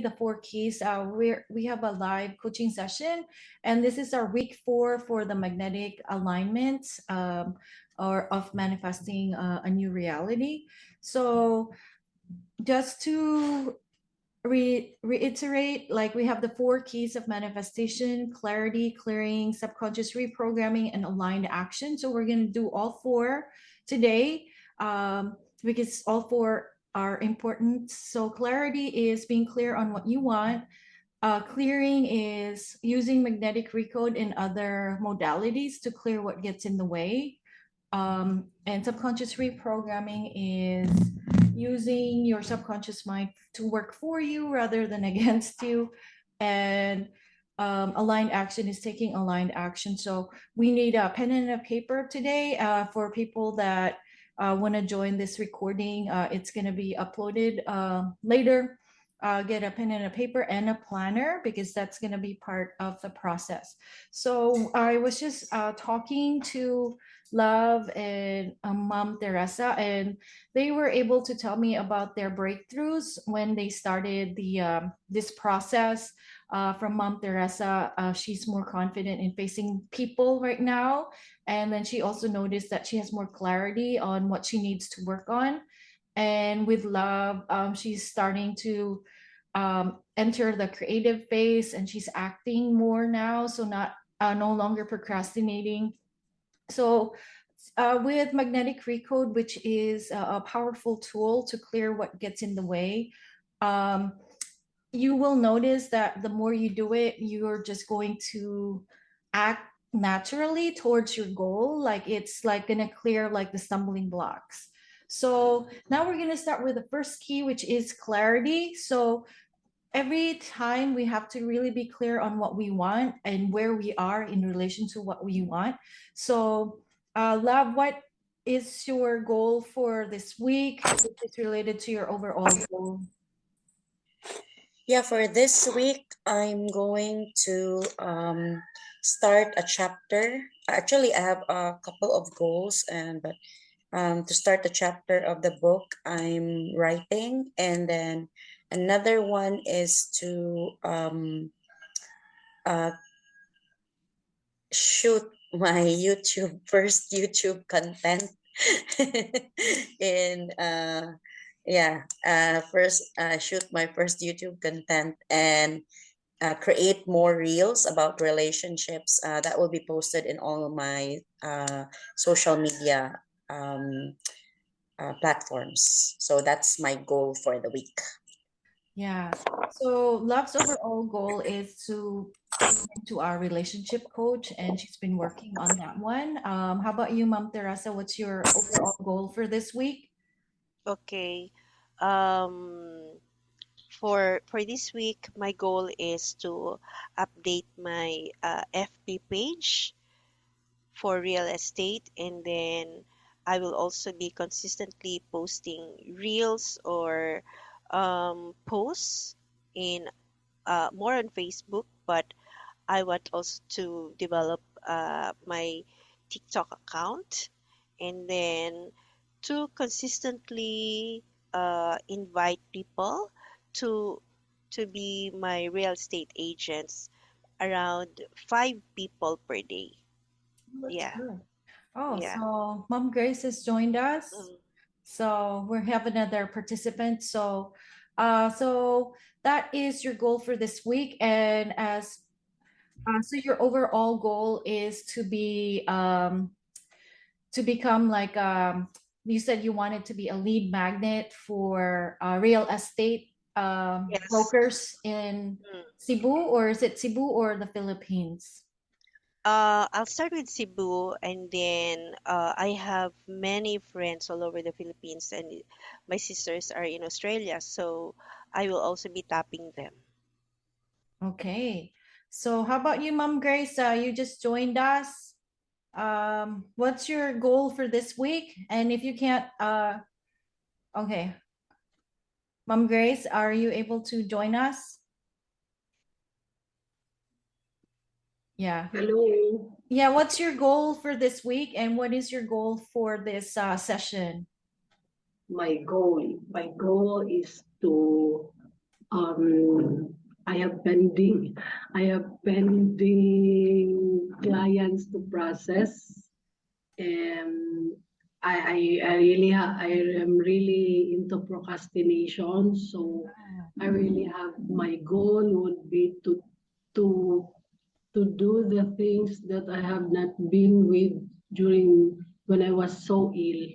the 4 keys. We have a live coaching session, and this is our week 4 for the magnetic alignments or of manifesting a new reality. So just to reiterate, like we have the 4 keys of manifestation: clarity, clearing, subconscious reprogramming, and aligned action. So we're going to do all 4 today, because all 4 are important. So clarity is being clear on what you want. Clearing is using magnetic recode and other modalities to clear what gets in the way. And subconscious reprogramming is using your subconscious mind to work for you rather than against you. And aligned action is taking aligned action. So we need a pen and a paper today for people that want to join this recording. It's going to be uploaded later. Get a pen and a paper and a planner, because that's going to be part of the process. So I was just talking to Love and Mom Teresa, and they were able to tell me about their breakthroughs when they started the this process. From Mom Teresa, she's more confident in facing people right now, and then she also noticed that she has more clarity on what she needs to work on. And with Love, she's starting to enter the creative phase, and she's acting more now, so not no longer procrastinating. So with magnetic recode, which is a powerful tool to clear what gets in the way, you will notice that the more you do it, you're just going to act naturally towards your goal. Like it's like gonna clear like the stumbling blocks. So now we're gonna start with the first key, which is clarity. So every time we have to really be clear on what we want and where we are in relation to what we want. So Love, what is your goal for this week? It's related to your overall goal. Yeah, for this week, I'm going to start a chapter. Actually, I have a couple of goals, and but to start a chapter of the book I'm writing, and then another one is to uh, shoot my YouTube first YouTube content in first shoot my first YouTube content and create more reels about relationships that will be posted in all of my social media platforms. So that's my goal for the week. Yeah. So Love's overall goal is to our relationship coach, and she's been working on that one. How about you, Mom Teresa? What's your overall goal for this week? Okay. Um, for this week, my goal is to update my FB page for real estate, and then I will also be consistently posting reels or posts in more on Facebook, but I want also to develop my TikTok account, and then to consistently invite people to be my real estate agents, around 5 people per day. Oh, that's Yeah, good. Oh, yeah. so Mom Grace has joined us. Mm. So we have another participant. So that is your goal for this week. And as so your overall goal is to become like you said you wanted to be a lead magnet for real estate Yes. brokers in Mm. Cebu, or is it Cebu or the Philippines? I'll start with Cebu, and then I have many friends all over the Philippines, and my sisters are in Australia, so I will also be tapping them. Okay. So how about you, Mom Grace? You just joined us. What's your goal for this week? And if you can't, okay, Mom Grace, are you able to join us? Yeah. Hello. Yeah. What's your goal for this week, and what is your goal for this session? My goal is to I have pending clients to process, and I am really into procrastination. So I really have, my goal would be to to do the things that I have not been with during when I was so ill.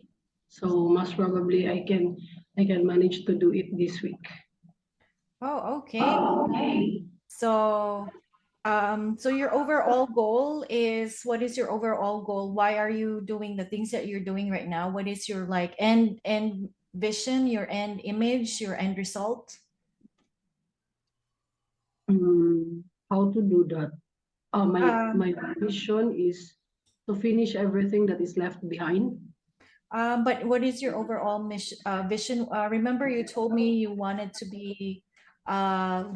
So most probably I can manage to do it this week. Oh, okay. So, so your overall goal is, what is your overall goal? Why are you doing the things that you're doing right now? What is your like end vision, your end image, your end result? How to do that? Um, My vision is to finish everything that is left behind. but what is your overall mission, vision? Remember, you told me you wanted to be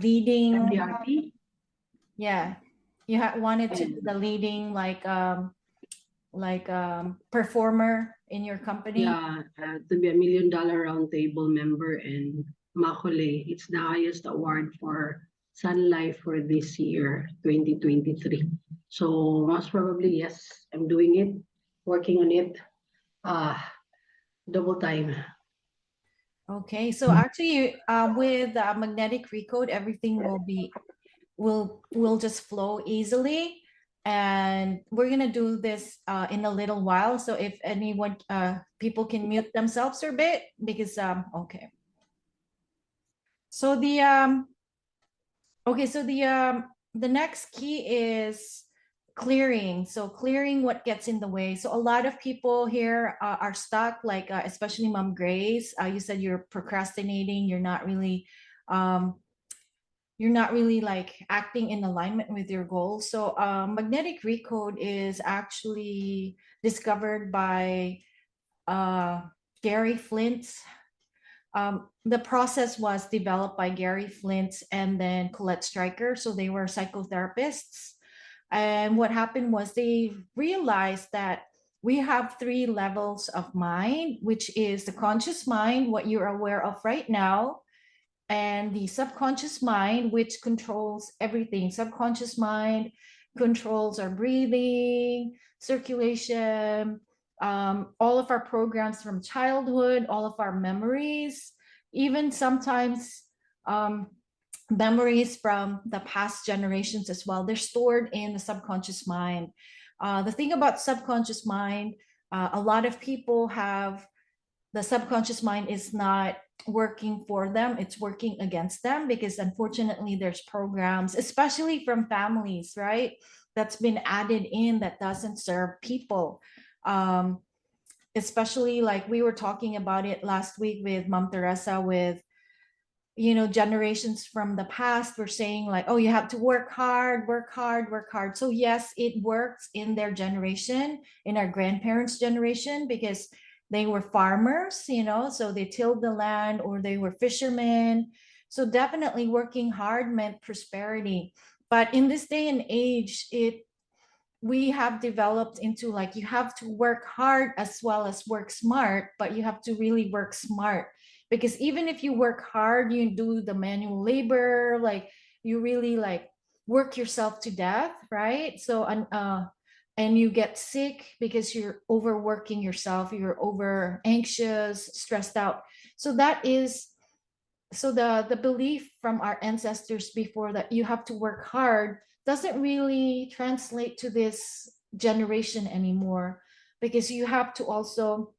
leading. MDRT. Yeah, you wanted to be And the leading performer in your company. yeah, to be a $1 million round table member and Makole. It's the highest award for Sun Life for this year, 2023. So most probably, yes, I'm doing it, working on it, uh, double time. Okay, so actually, with magnetic recode, everything will just flow easily, and we're gonna do this in a little while. So if anyone, people can mute themselves for a bit because okay. So the next key is clearing. So clearing what gets in the way. So a lot of people here are stuck, like especially Mom Grace. You said you're procrastinating. Um, you're not really like acting in alignment with your goals. So magnetic recode is actually discovered by uh, Gary Flint. The process was developed by Gary Flint and then Colette Stryker. So they were psychotherapists. And what happened was they realized that we have three levels of mind, which is the conscious mind, what you're aware of right now, and the subconscious mind, which controls everything. Subconscious mind controls our breathing, circulation, all of our programs from childhood, all of our memories, even sometimes um, memories from the past generations as well. They're stored in the subconscious mind. The thing about subconscious mind, a lot of people have the subconscious mind is not working for them, it's working against them, because unfortunately there's programs, especially from families, right, that's been added in that doesn't serve people. um, Especially like we were talking about it last week with Mom Teresa, with generations from the past were saying like, oh, you have to work hard, work hard, work hard. So yes, it works in their generation, in our grandparents generation, because they were farmers, so they tilled the land, or they were fishermen. So definitely working hard meant prosperity. But in this day and age, we have developed into like, you have to work hard as well as work smart, but you have to really work smart, because even if you work hard, you do the manual labor, like you really like work yourself to death, right? So and you get sick because you're overworking yourself, you're over anxious, stressed out. So that is, so the belief from our ancestors before, that you have to work hard, doesn't really translate to this generation anymore, because you have to also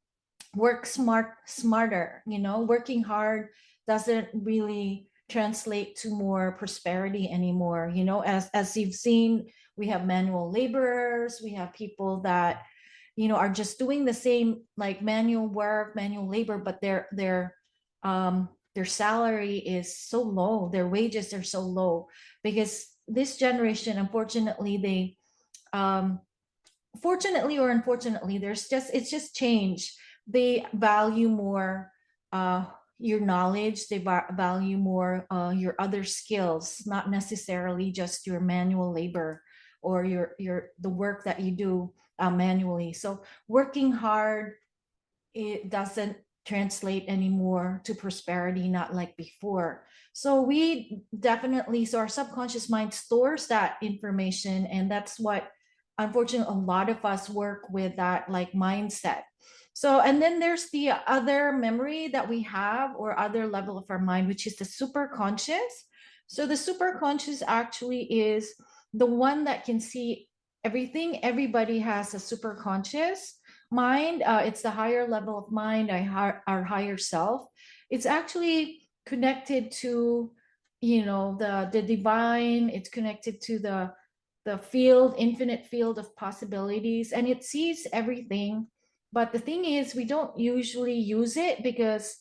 work smarter. Working hard doesn't really translate to more prosperity anymore. As you've seen, we have manual laborers, we have people that are just doing the same like manual work, manual labor, but their salary is so low, their wages are so low, because this generation, unfortunately, they fortunately or unfortunately, it's just change. They value more uh your knowledge, they value more your other skills, not necessarily just your manual labor, or the work that you do manually. So working hard, it doesn't translate anymore to prosperity, not like before. So we definitely, so our subconscious mind stores that information, and that's what, unfortunately, a lot of us work with, that like mindset. So, and then there's the other memory that we have, or other level of our mind, which is the superconscious. So the superconscious actually is the one that can see everything. Everybody has a superconscious mind. It's the higher level of mind, our higher self. It's actually connected to, the divine. It's connected to the field, infinite field of possibilities, and it sees everything. But the thing is, we don't usually use it, because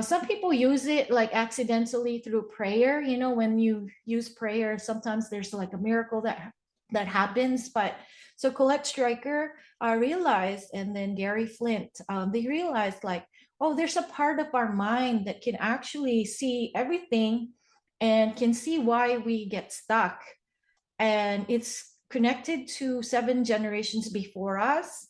some people use it like accidentally through prayer. When you use prayer, sometimes there's like a miracle that happens. But so Colette Stryker realized, and then Gary Flint, they realized like, oh, there's a part of our mind that can actually see everything and can see why we get stuck. And it's connected to 7 generations before us.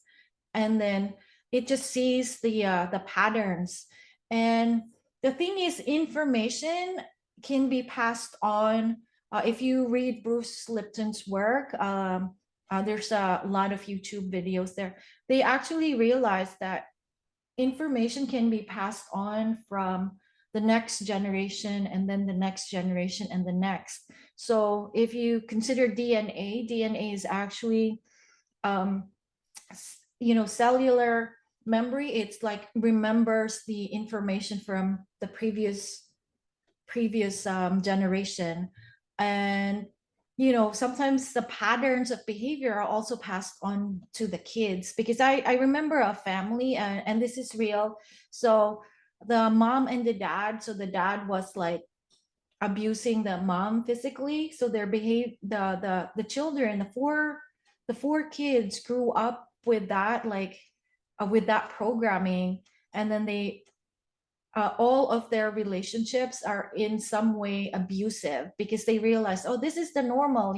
And then it just sees the patterns. And the thing is, information can be passed on. If you read Bruce Lipton's work, there's a lot of YouTube videos there. They actually realize that information can be passed on from the next generation, and then the next generation, and the next. So if you consider DNA is actually, um, cellular memory. It's like remembers the information from the previous generation. And sometimes the patterns of behavior are also passed on to the kids, because I remember a family, and this is real. So the mom and the dad, so the dad was like abusing the mom physically. So their behave the children, the four kids grew up with that, like with that programming. And then they all of their relationships are in some way abusive, because they realize, oh, this is the normal.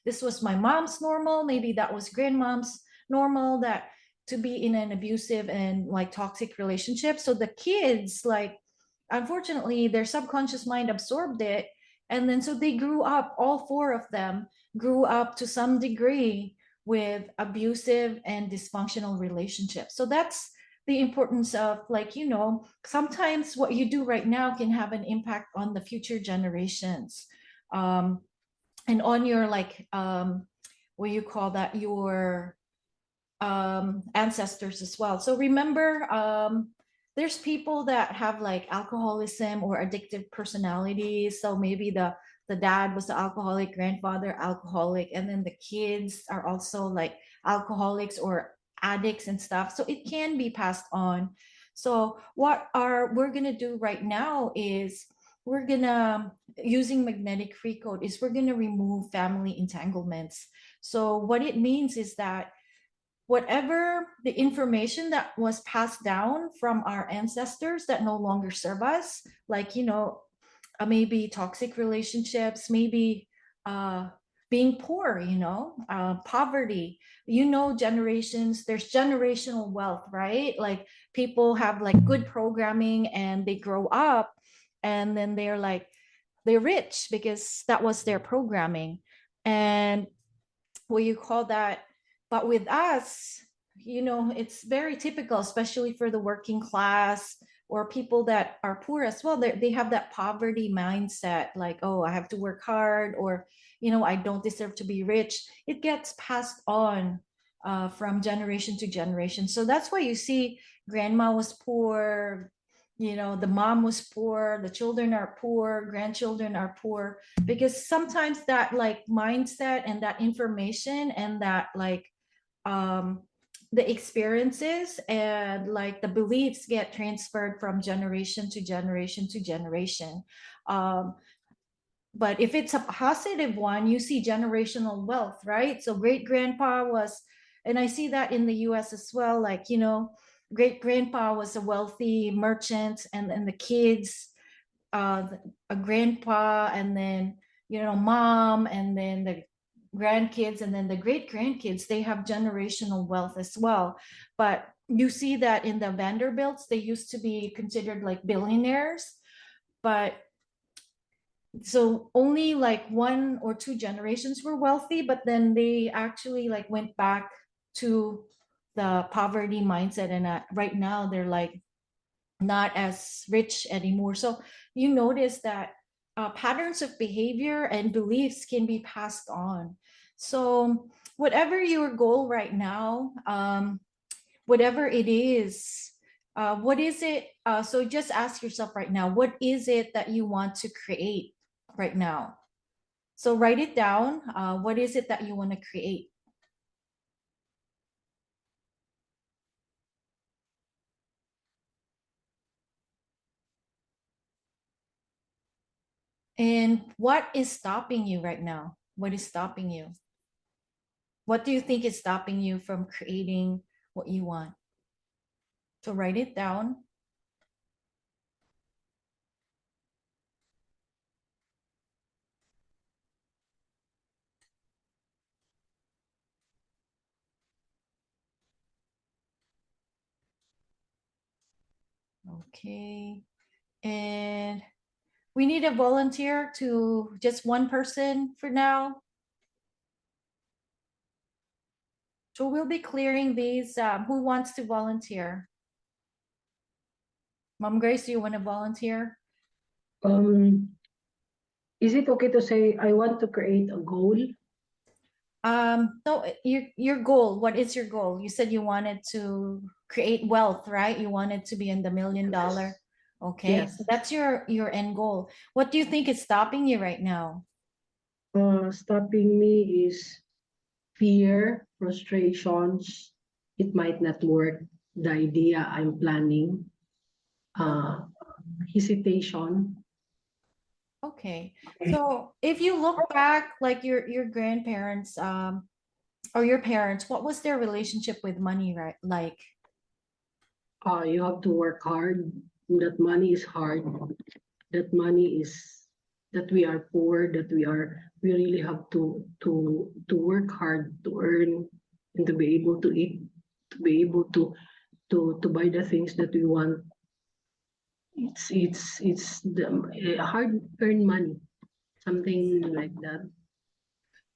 This was my mom's normal, maybe that was grandmom's normal, that to be in an abusive and like toxic relationship. So the kids, like, unfortunately, their subconscious mind absorbed it. And then so they grew up, all four of them grew up to some degree with abusive and dysfunctional relationships. So that's the importance of, like, sometimes what you do right now can have an impact on the future generations, and on your, like, what you call that, your ancestors as well. So remember, there's people that have like alcoholism or addictive personalities. So maybe the dad was the alcoholic, grandfather alcoholic, and then the kids are also like alcoholics or addicts and stuff. So it can be passed on. So what we're gonna do right now is, we're gonna, using magnetic free code, is we're gonna remove family entanglements. So what it means is that whatever the information that was passed down from our ancestors that no longer serve us, like, maybe toxic relationships, maybe being poor, poverty, generations, there's generational wealth, right? Like, people have like good programming, and they grow up, and then they're rich because that was their programming. And what you call that, but with us, it's very typical, especially for the working class or people that are poor as well. They have that poverty mindset, like, oh, I have to work hard, or I don't deserve to be rich. It gets passed on from generation to generation. So that's why you see grandma was poor, the mom was poor, the children are poor, grandchildren are poor, because sometimes that like mindset and that information and that like um the experiences and like the beliefs get transferred from generation to generation to generation. um but if it's a positive one, you see generational wealth, right? So great grandpa was, and I see that in the US as well, like, great grandpa was a wealthy merchant, and the kids, uh a grandpa, and then mom, and then the grandkids, and then the great grandkids, they have generational wealth as well. But you see that in the Vanderbilts, they used to be considered like billionaires, but so only like one or two generations were wealthy, but then they actually like went back to the poverty mindset, and right now they're like not as rich anymore. So you notice that patterns of behavior and beliefs can be passed on. So whatever your goal right now, whatever it is, what is it? So just ask yourself right now, what is it that you want to create right now? So write it down. What is it that you want to create? And what is stopping you right now? What is stopping you? What do you think is stopping you from creating what you want? So write it down. Okay. And we need a volunteer to just one person for now. So we'll be clearing these. Who wants to volunteer? Mom Grace, do you want to volunteer? Is it okay to say I want to create a goal? No, your goal. What is your goal? You said you wanted to create wealth, right? You wanted to be in the $1 million. Okay, Yes. so that's your end goal. What do you think is stopping you right now? Stopping me is fear, frustrations. It might not work. The idea I'm planning, uh, hesitation. Okay, so if you look back, like your grandparents, or your parents, what was their relationship with money, right? Like, You have to work hard. That money is hard. That money is that we are poor. We really have to work hard to earn and to be able to eat, to be able to buy the things that we want. It's the hard earned money, something like that.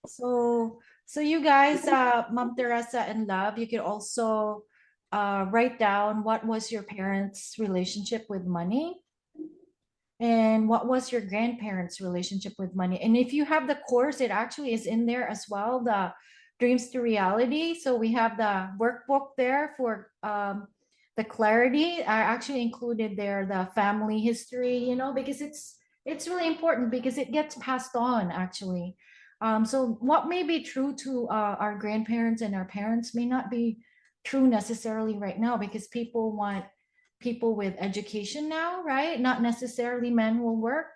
so you guys, Mom Teresa and Love, you could also write down what was your parents' relationship with money, and what was your grandparents' relationship with money. And if you have the course, it actually is in there as well, the Dreams to Reality. So we have the workbook there for the clarity. I actually included there the family history, because it's really important because it gets passed on actually. So what may be true to our grandparents and our parents may not be true necessarily right now, because people want people with education now, right? Not necessarily manual work.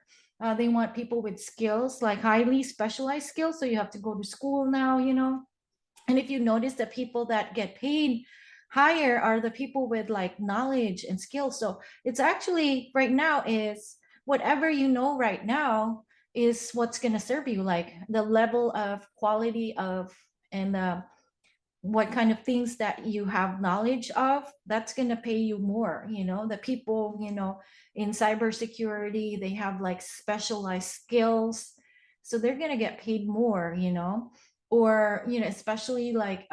They want people with skills, like highly specialized skills. So you have to go to school now. And if you notice, the people that get paid higher are the people with like knowledge and skills. So it's actually right now is whatever you know right now is what's going to serve you, like the level of quality of and what kind of things that you have knowledge of, that's going to pay you more. The people in cybersecurity, they have like specialized skills, so they're going to get paid more. Or especially like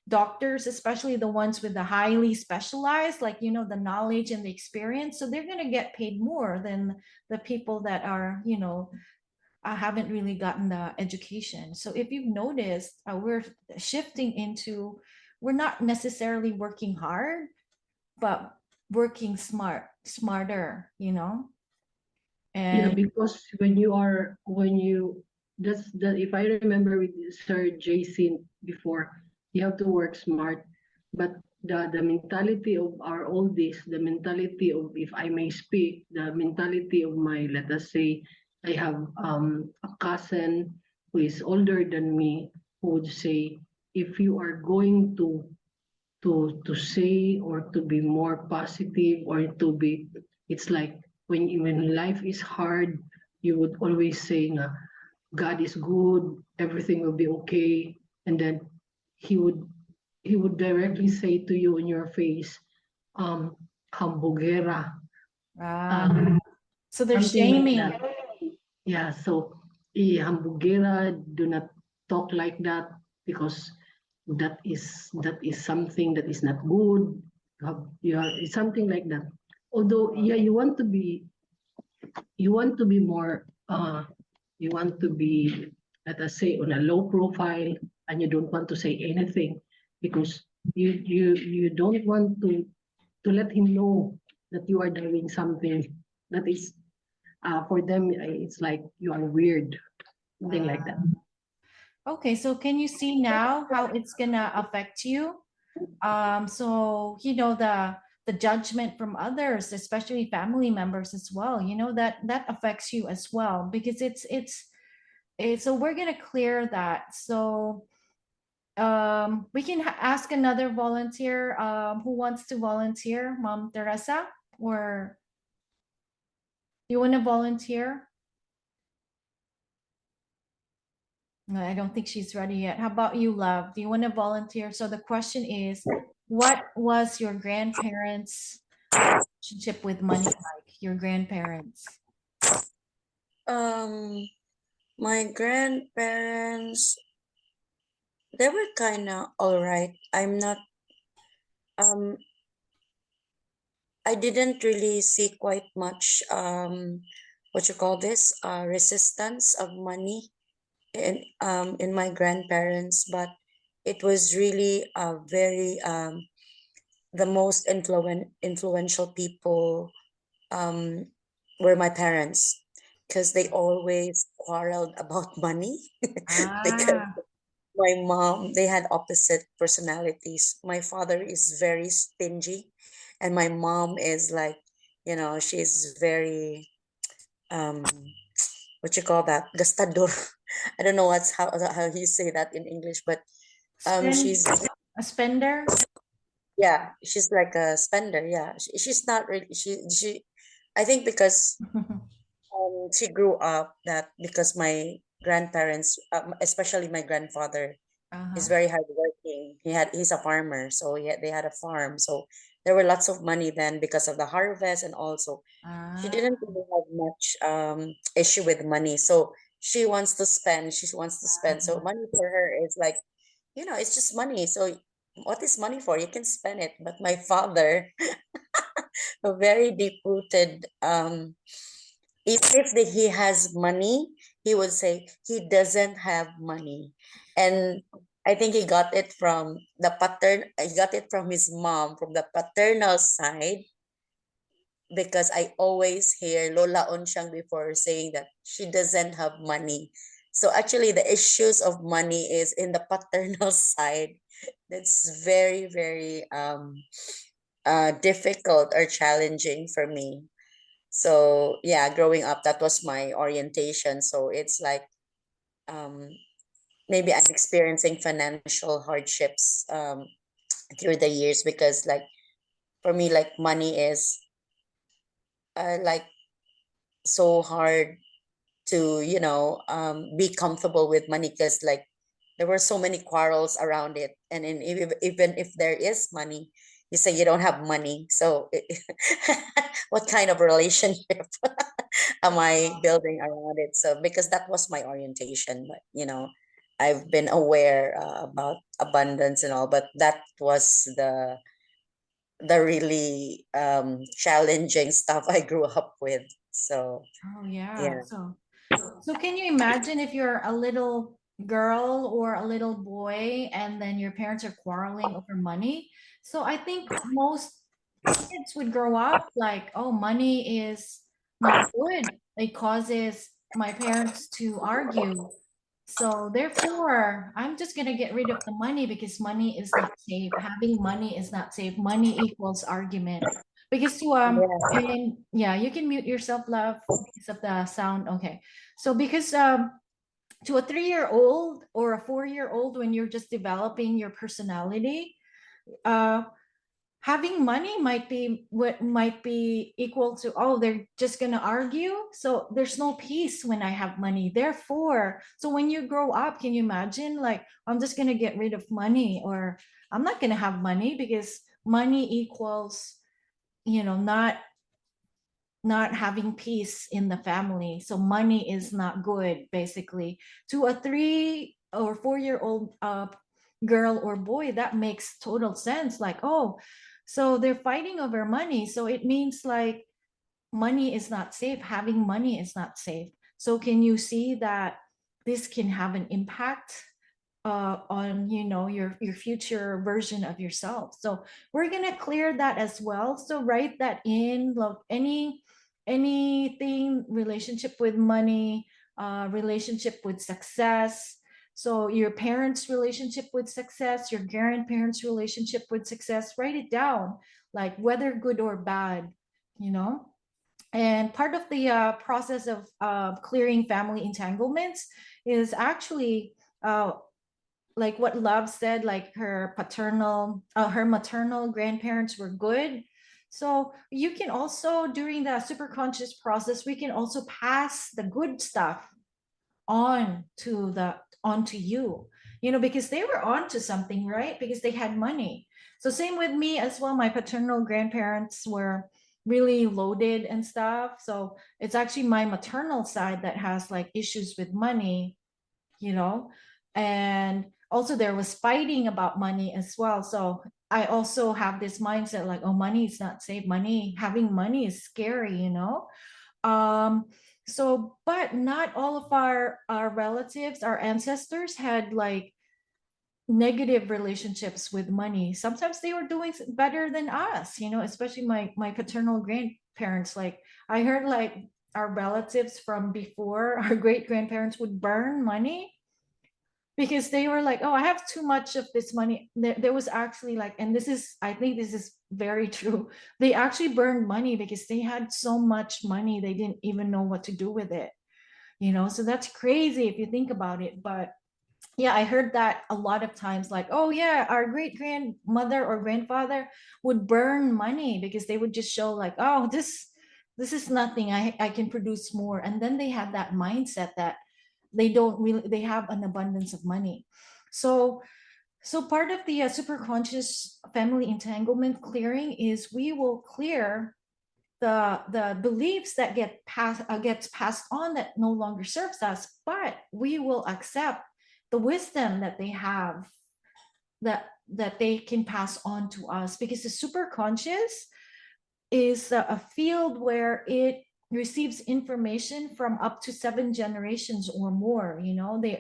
doctors, especially the ones with the highly specialized, like the knowledge and the experience, so they're going to get paid more than the people that are I haven't really gotten the education. So if you've noticed, we're shifting into, we're not necessarily working hard, but working smarter. Yeah, And because when you that's the if I remember with Sir Jason before, you have to work smart, but the mentality of our oldies, the mentality of, if I may speak, the mentality of my, let us say, I have a cousin who is older than me, who would say, if you are going to say or to be more positive or to be, it's like when life is hard, you would always say na, God is good, everything will be okay, and then he would he would directly say to you in your face, hambugera, So they're something like shaming. that. Yeah, so hambugera, do not talk like that because that is something that is not good. It's something like that. Although, yeah, you want to be more you want to be, let us say, on a low profile, and you don't want to say anything because you don't want to let him know that you are doing something that is, for them, it's like you are weird, something like that. Okay, so can you see now how it's gonna affect you? So the judgment from others, especially family members as well, that affects you as well, because it's so we're gonna clear that. So we can ask another volunteer who wants to volunteer, Mom Teresa, or you want to volunteer? No, I don't think she's ready yet. How about you, Love? Do you want to volunteer? So the question is, what was your grandparents' relationship with money like? Your grandparents. Um, my grandparents, they were kind of all right. Um, I didn't really see quite much, what you call this, resistance of money in my grandparents, but it was really very the most influential people um, were my parents because they always quarreled about money because Ah, my mom, they had opposite personalities. My father is very stingy, and my mom is like, she's very um what you call that, gastador. I don't know how you say that in English, but spend she's, a spender. yeah, she's like a spender. Yeah, she's not really, she I think because she grew up that because my grandparents, especially my grandfather, is Uh-huh. very hardworking. He's a farmer, so they had a farm. So there were lots of money then because of the harvest, and also she Ah, didn't really have much issue with money. So she wants to spend. She wants to spend. So money for her is like, it's just money. So what is money for? You can spend it. But my father, a very deep rooted, if he has money, he would say he doesn't have money. And I think he got it from he got it from his mom, from the paternal side, because I always hear Lola Onsyang before saying that she doesn't have money. So actually the issues of money is in the paternal side. That's very, very difficult or challenging for me. So yeah, growing up, that was my orientation. So it's like um, maybe I'm experiencing financial hardships through the years because like for me, like money is like so hard to be comfortable with money because like there were so many quarrels around it, and then even if there is money, you say you don't have money, so what kind of relationship am I building around it? So because that was my orientation, but I've been aware about abundance and all, but that was the really challenging stuff I grew up with. So oh yeah. yeah. So can you imagine if you're a little girl or a little boy and then your parents are quarreling over money? So I think most kids would grow up like, oh, money is not good. It causes my parents to argue. So therefore, I'm just gonna get rid of the money because money is not safe. Having money is not safe. Money equals argument. Because Yeah. and yeah, you can mute yourself, love, because of the sound. Okay. So because to a 3-year old or a 4-year old, when you're just developing your personality, uh having money might be what might be equal to, oh, they're just going to argue, so there's no peace when I have money. Therefore, so when you grow up, can you imagine, like, I'm just going to get rid of money, or I'm not going to have money because money equals, not having peace in the family. So money is not good, basically. To a 3 or 4 year old girl or boy, that makes total sense. Like, oh, so they're fighting over money. So it means like money is not safe. Having money is not safe. So can you see that this can have an impact on your future version of yourself? So we're gonna clear that as well. So write that in, love, anything relationship with money, relationship with success. So your parents relationship with success, your grandparents relationship with success, write it down, like whether good or bad, you know and part of the process of clearing family entanglements is actually like what Love said, like her maternal grandparents were good. So you can also, during the superconscious process, we can also pass the good stuff on to the onto you, because they were onto something, right? Because they had money. So same with me as well. My paternal grandparents were really loaded and stuff. So it's actually my maternal side that has like issues with money, you know and also there was fighting about money as well. So I also have this mindset like, oh, money is not safe. Having money is scary. um so but not all of our relatives, our ancestors, had like negative relationships with money. Sometimes they were doing better than us, especially my paternal grandparents. Like I heard like our relatives from before, our great grandparents would burn money because they were like, oh, I have too much of this money. There was actually like, and I think this is very true. They actually burned money because they had so much money they didn't even know what to do with it. So that's crazy if you think about it. But yeah, I heard that a lot of times, like, oh yeah, our great grandmother or grandfather would burn money because they would just show like, oh, this is nothing. I can produce more. And then they had that mindset that they have an abundance of money. So part of the superconscious family entanglement clearing is we will clear the beliefs that gets passed on that no longer serves us, but we will accept the wisdom that they have, that they can pass on to us, because the superconscious is a field where it receives information from up to 7 generations or more.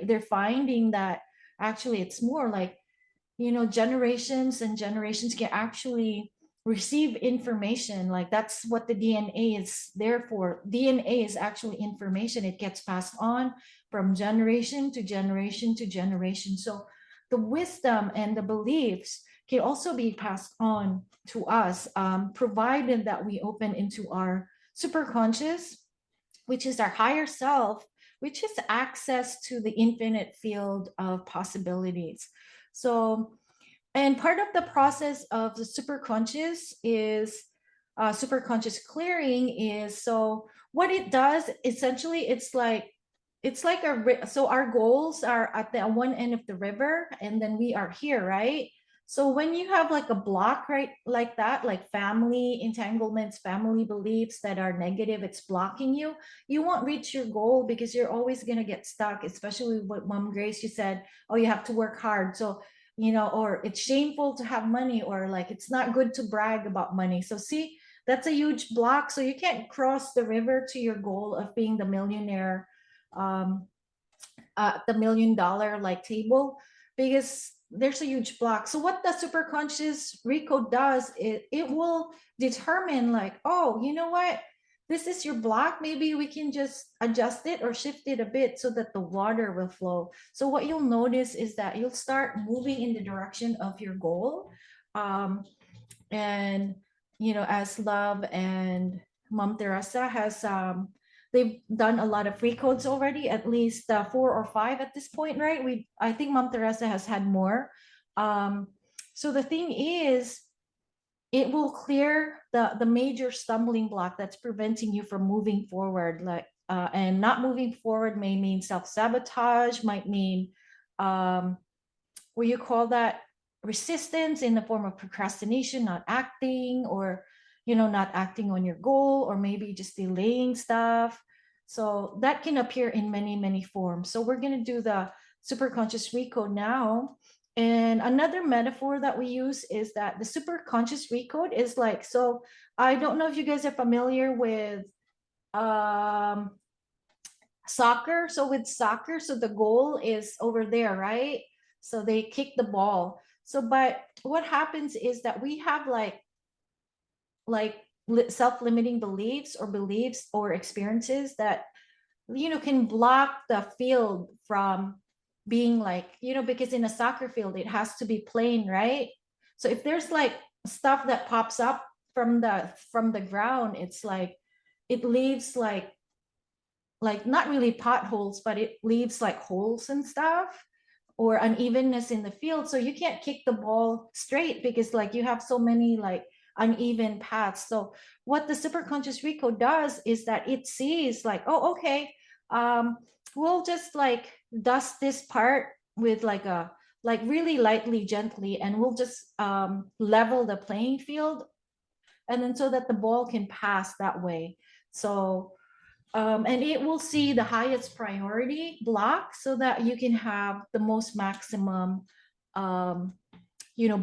They're finding that actually it's more like, generations and generations can actually receive information. Like that's what the DNA is there for. DNA is actually information. It gets passed on from generation to generation to generation. So the wisdom and the beliefs can also be passed on to us, provided that we open into our superconscious, which is our higher self, which is access to the infinite field of possibilities. So, and part of the process of the superconscious is superconscious clearing is, so what it does essentially, it's like so our goals are at the one end of the river, and then we are here, right? So when you have like a block, right, like that, like family entanglements, family beliefs that are negative, it's blocking you. You won't reach your goal because you're always going to get stuck, especially what Mom Grace, you said, oh, you have to work hard. So, or it's shameful to have money, or like it's not good to brag about money. So see, that's a huge block. So you can't cross the river to your goal of being the millionaire, um, the $1 million like table, because there's a huge block. So what the superconscious recode does is it will determine like, oh, you know what? This is your block. Maybe we can just adjust it or shift it a bit so that the water will flow. So what you'll notice is that you'll start moving in the direction of your goal. And as Love and Mom Teresa has they've done a lot of free codes already, at least 4 or 5 at this point, right? I think Mom Teresa has had more. um so the thing is, it will clear the major stumbling block that's preventing you from moving forward. Like and not moving forward may mean self-sabotage, might mean, what you call that, resistance in the form of procrastination, not acting, or not acting on your goal, or maybe just delaying stuff. So that can appear in many, many forms. So we're going to do the superconscious recode now. And another metaphor that we use is that the superconscious recode is like, so I don't know if you guys are familiar with soccer. So with soccer, so the goal is over there, right? So they kick the ball. So, but what happens is that we have like self-limiting beliefs or experiences that can block the field from being like, because in a soccer field it has to be plain, right? So if there's like stuff that pops up from the ground, it's like it leaves like not really potholes, but it leaves like holes and stuff, or unevenness in the field. So you can't kick the ball straight because like you have so many like uneven paths. So what the superconscious recode does is that it sees like, oh, okay, we'll just like dust this part with like really lightly, gently, and we'll just level the playing field, and then so that the ball can pass that way. So and it will see the highest priority block so that you can have the most maximum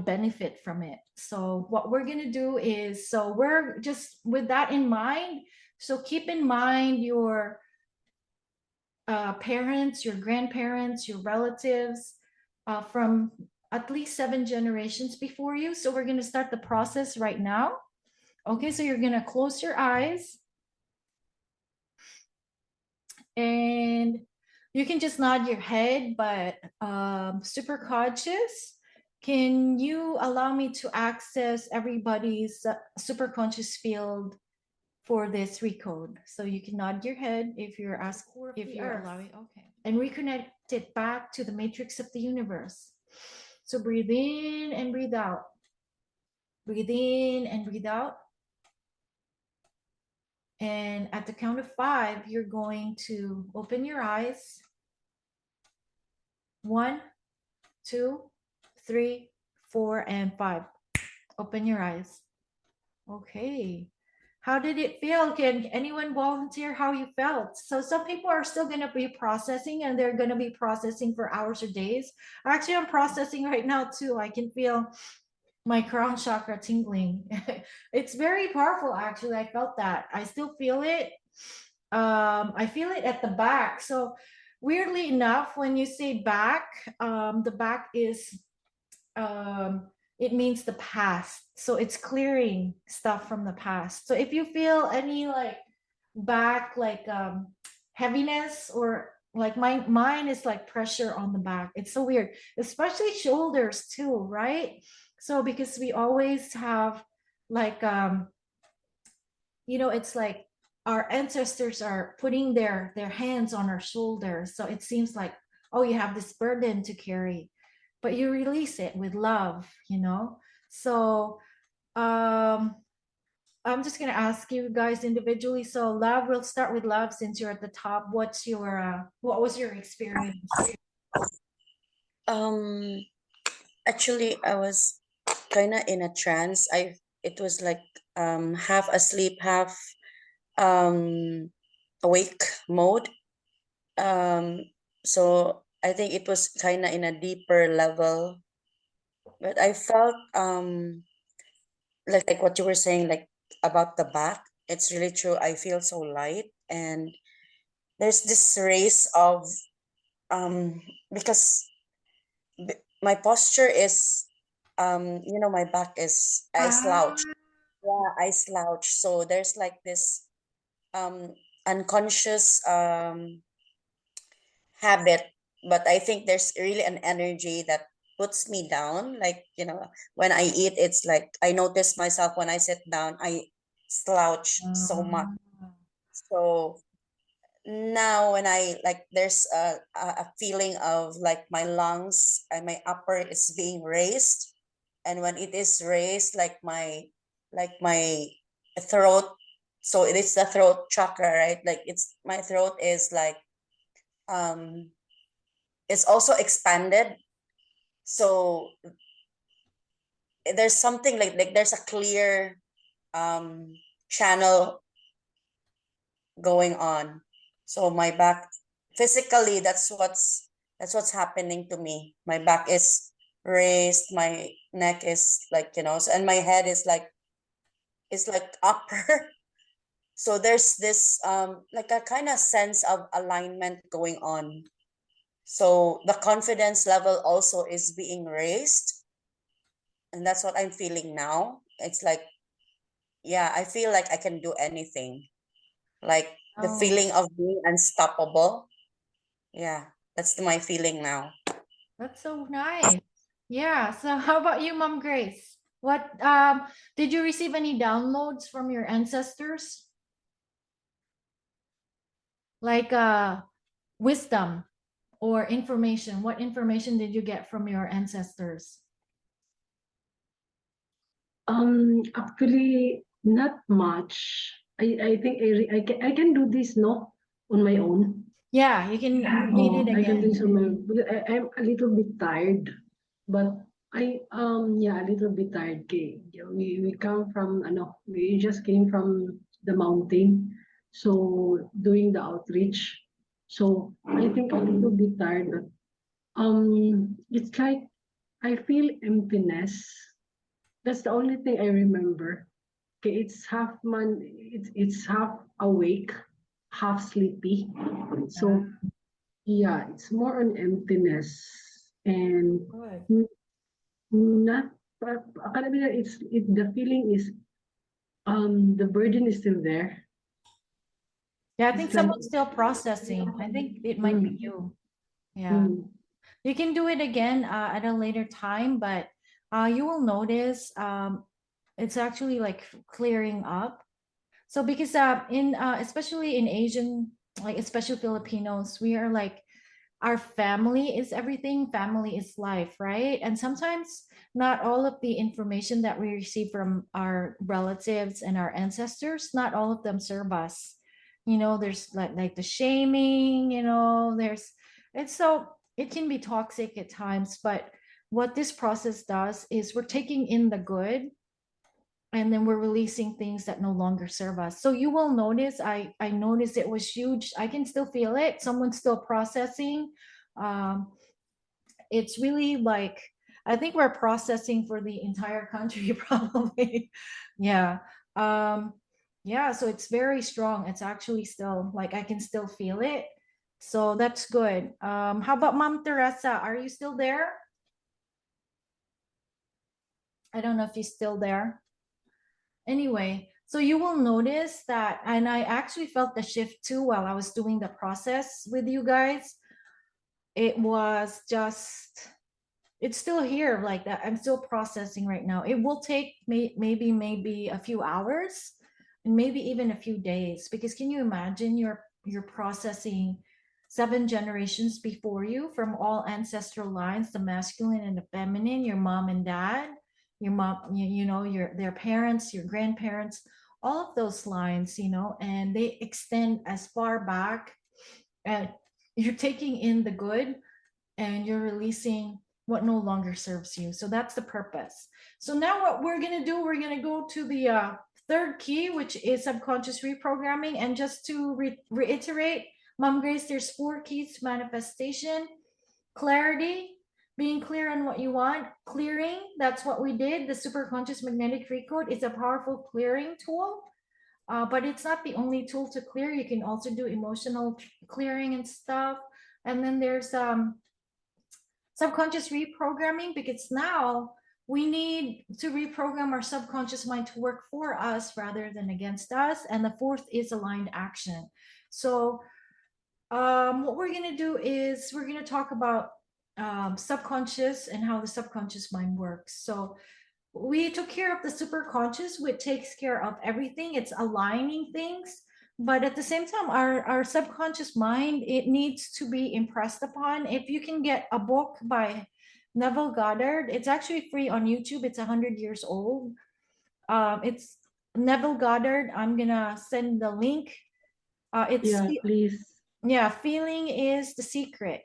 benefit from it. So what we're going to do is, so we're just with that in mind, so keep in mind your parents, your grandparents, your relatives from at least 7 generations before you. So we're going to start the process right now. Okay, so you're going to close your eyes and you can just nod your head, but super conscious, can you allow me to access everybody's super conscious field for this recode? So you can nod your head if you're asked, if you're allowing, okay, and reconnect it back to the matrix of the universe. So breathe in and breathe out. Breathe in and breathe out. And at the count of 5, you're going to open your eyes. 1, 2, 3, 4, and 5. Open your eyes. Okay. How did it feel? Can anyone volunteer how you felt? So some people are still going to be processing, and they're going to be processing for hours or days. Actually, I'm processing right now too. I can feel my crown chakra tingling. It's very powerful, actually. I felt that. I still feel it. I feel it at the back. So weirdly enough, when you say back, the back is it means the past. So it's clearing stuff from the past. So if you feel any like back like heaviness, or like mine is like pressure on the back, it's so weird, especially shoulders too, right? So because we always have like it's like our ancestors are putting their hands on our shoulders, so it seems like, oh, you have this burden to carry, but you release it with love. So I'm just going to ask you guys individually. So love, we'll start with love since you're at the top. What was your experience? Actually, I was kind of in a trance. It was like half asleep, half awake mode. So I think it was kind of in a deeper level, but I felt like what you were saying, like about the back. It's really true. I feel so light, and there's this race of because my posture is my back is I slouch. Yeah, I slouch. So there's like this unconscious habit, but I think there's really an energy that puts me down. Like, when I eat, it's like I notice myself when I sit down, I slouch so much. So now when I like, there's a feeling of like my lungs and my upper is being raised. And when it is raised, like my throat, so it is the throat chakra, right? Like it's my throat is like it's also expanded. So there's something like there's a clear channel going on. So my back, physically, that's what's happening to me. My back is raised, my neck is like, and my head is like upper. So there's this like a kind of sense of alignment going on. So the confidence level also is being raised, and that's what I'm feeling now. It's like, yeah, I feel like I can do anything. Like the Oh, feeling of being unstoppable. Yeah, that's my feeling now. that's so nice. Yeah. So how about you, Mom Grace? What did you receive any downloads from your ancestors? Like wisdom or information? What information did you get from your ancestors? Actually, not much. I think I can do this, no, on my own. Yeah, you can repeat it I can do again. this on my own. But I'm a little bit tired, but yeah, a little bit tired. Okay, yeah, we come from we just came from the mountain, so doing the outreach. So I think a little bit tired, but it's like I feel emptiness. That's the only thing I remember. Okay, it's half awake, half sleepy. So yeah, it's more on emptiness and Good. n- not. The feeling is the burden is still there. Yeah, I think It's like someone's still processing. I think it might be mm, you. Yeah. mm, You can do it again at a later time, but you will notice it's actually like clearing up. So because in especially in Asian, like especially Filipinos, we are like our family is everything, family is life, right? And sometimes not all of the information that we receive from our relatives and our ancestors, not all of them serve us. There's like the shaming, there's it's so it can be toxic at times, but what this process does is we're taking in the good and then we're releasing things that no longer serve us. So you will notice I noticed it was huge. I can still feel it. Someone's still processing. um it's really like I think we're processing for the entire country probably. Yeah. um yeah, so it's very strong. It's actually still like I can still feel it, so that's good. How about Mom Teresa, are you still there? I don't know if you're still there. Anyway, so you will notice that, and I actually felt the shift too while I was doing the process with you guys. It was just, it's still here like that. I'm still processing right now. It will take maybe a few hours and maybe even a few days, because can you imagine you're processing 7 generations before you from all ancestral lines, the masculine and the feminine, your mom and dad, your mom, your their parents, your grandparents, all of those lines, and they extend as far back, and you're taking in the good and you're releasing what no longer serves you. So that's the purpose. So now what we're going to do, we're going to go to the third key, which is subconscious reprogramming. And just to reiterate, Mom Grace, there's 4 keys to manifestation: clarity, being clear on what you want; clearing, that's what we did. The superconscious magnetic recode is a powerful clearing tool. But it's not the only tool to clear. You can also do emotional clearing and stuff. And then there's subconscious reprogramming, because now we need to reprogram our subconscious mind to work for us rather than against us. And the fourth is aligned action. So what we're going to do is we're going to talk about subconscious and how the subconscious mind works. So we took care of the superconscious, which takes care of everything. It's aligning things, but at the same time, our subconscious mind, it needs to be impressed upon. If you can get a book by Neville Goddard, it's actually free on YouTube. It's 100 years old. It's Neville Goddard. I'm gonna send the link. It's yeah, please. yeah, feeling is the secret.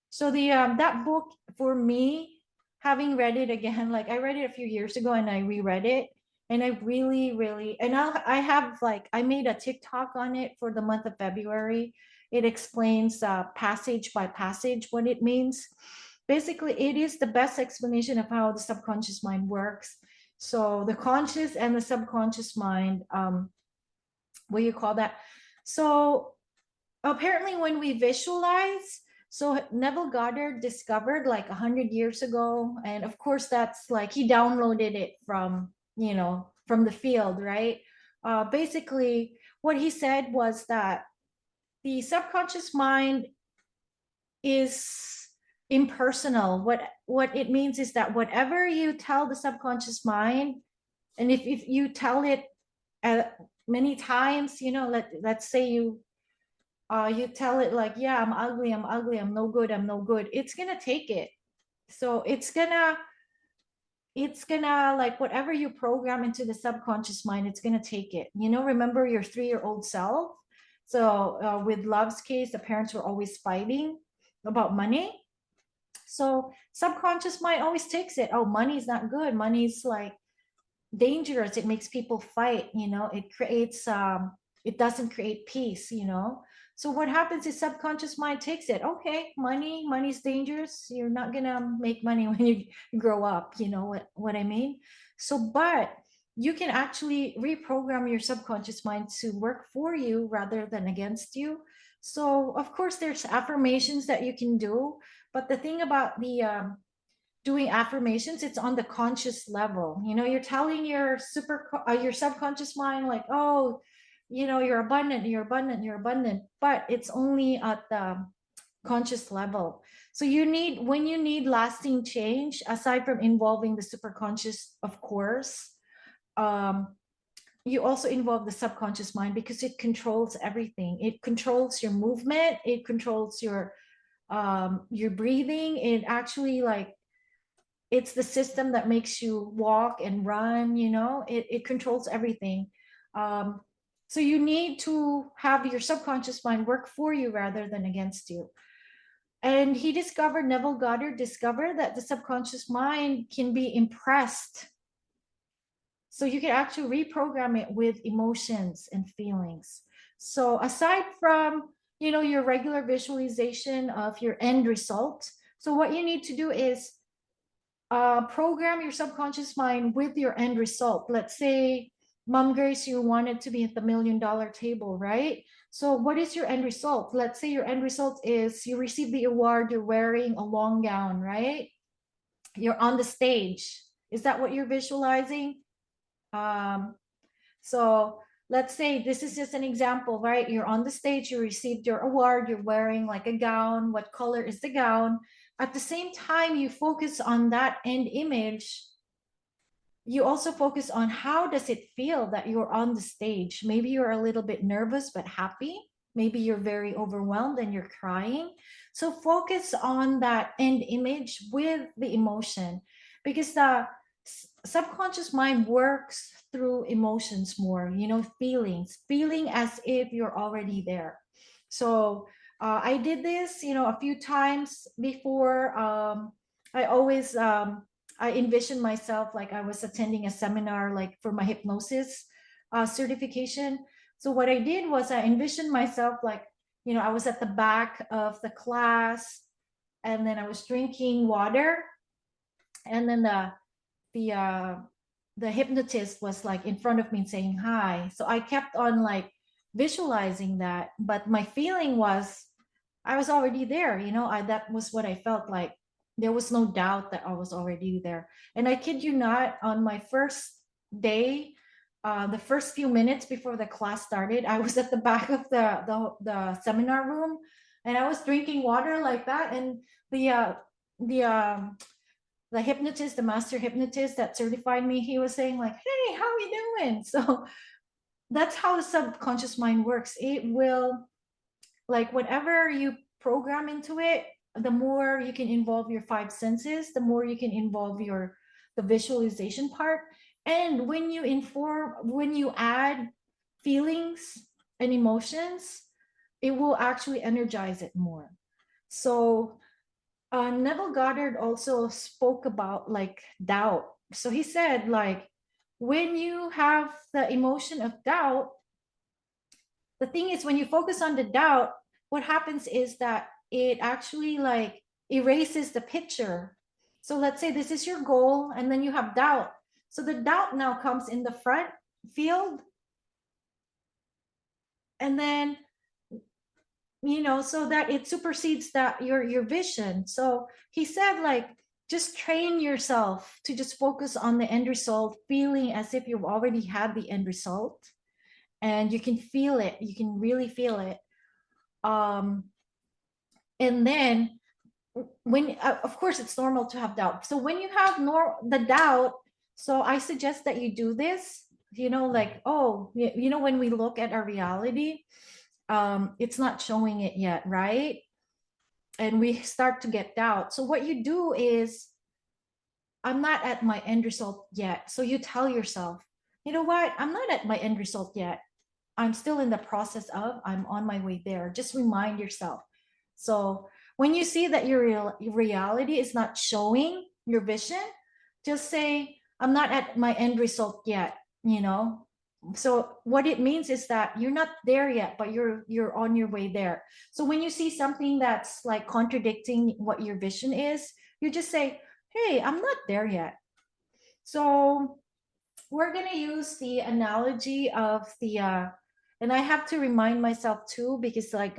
So the that book for me having read it again, like I read it a few years ago and I reread it, and I really, and I have like, I made a TikTok on it for the month of February. It explains passage by passage what it means. Basically, it is the best explanation of how the subconscious mind works. So the conscious and the subconscious mind, what do you call that? So apparently when we visualize, so Neville Goddard discovered like 100 years ago, and of course that's like he downloaded it from, from the field, right? Basically what he said was that the subconscious mind is impersonal. What it means is that whatever you tell the subconscious mind, and if you tell it many times, let's say you tell it like, yeah, I'm ugly, I'm no good, I'm no good, it's gonna take it. So it's gonna like, whatever you program into the subconscious mind, it's gonna take it. Remember your 3-year-old self? So with Love's case, the parents were always fighting about money. So subconscious mind always takes it. Oh, money's not good, money's like dangerous, it makes people fight, it doesn't create peace. So what happens is subconscious mind takes it. Okay, money's dangerous, you're not gonna make money when you grow up, what I mean. So but you can actually reprogram your subconscious mind to work for you rather than against you. So of course there's affirmations that you can do, but the thing about the doing affirmations, it's on the conscious level. You're telling your subconscious mind like, oh, you're abundant, you're abundant, you're abundant, but it's only at the conscious level. So when you need lasting change, aside from involving the superconscious, of course, you also involve the subconscious mind, because it controls everything. It controls your movement, it controls your breathing. It actually, like, it's the system that makes you walk and run. It controls everything. So you need to have your subconscious mind work for you rather than against you. And Neville Goddard discovered that the subconscious mind can be impressed. So you can actually reprogram it with emotions and feelings. So aside from, your regular visualization of your end result, so what you need to do is program your subconscious mind with your end result. Let's say, Mom Grace, you wanted to be at the $1 million table, right? So what is your end result? Let's say your end result is you receive the award, you're wearing a long gown, right? You're on the stage. Is that what you're visualizing? So let's say this is just an example, right? You're on the stage, you received your award, you're wearing like a gown. What color is the gown? At the same time, you focus on that end image. You also focus on how does it feel that you're on the stage. Maybe you're a little bit nervous but happy. Maybe you're very overwhelmed and you're crying. So focus on that end image with the emotion, because the subconscious mind works through emotions more, feeling as if you're already there. So I did this, a few times before. I always I envisioned myself like I was attending a seminar, like for my hypnosis certification. So what I did was I envisioned myself like, I was at the back of the class, and then I was drinking water, and then the uh, the hypnotist was like in front of me saying hi. So I kept on like visualizing that, but my feeling was I was already there. That was what I felt like. There was no doubt that I was already there. And I kid you not, on my first day, the first few minutes before the class started, I was at the back of the seminar room, and I was drinking water like that. And the the um, the hypnotist, the master hypnotist that certified me, he was saying like, "Hey, how are you doing?" So that's how the subconscious mind works. It will, like, whatever you program into it, the more you can involve your five senses, the more you can involve the visualization part. And when you add feelings and emotions, it will actually energize it more. So Neville Goddard also spoke about like doubt. So he said, like, when you have the emotion of doubt, the thing is, when you focus on the doubt, what happens is that it actually like erases the picture. So let's say this is your goal, and then you have doubt. So the doubt now comes in the front field, and then so that it supersedes that your vision. So he said, like, just train yourself to just focus on the end result, feeling as if you've already had the end result, and you can feel it, you can really feel it. And then when of course it's normal to have doubt. So when you have the doubt, so I suggest that you do this, like, oh, when we look at our reality, it's not showing it yet, right? And we start to get doubt. So what you do is, I'm not at my end result yet. So you tell yourself, you know what, I'm not at my end result yet, I'm still in the process of, I'm on my way there. Just remind yourself. So when you see that your reality is not showing your vision, just say, I'm not at my end result yet, So what it means is that you're not there yet, but you're on your way there. So when you see something that's like contradicting what your vision is, you just say, hey, I'm not there yet. So we're going to use the analogy of the and I have to remind myself too, because like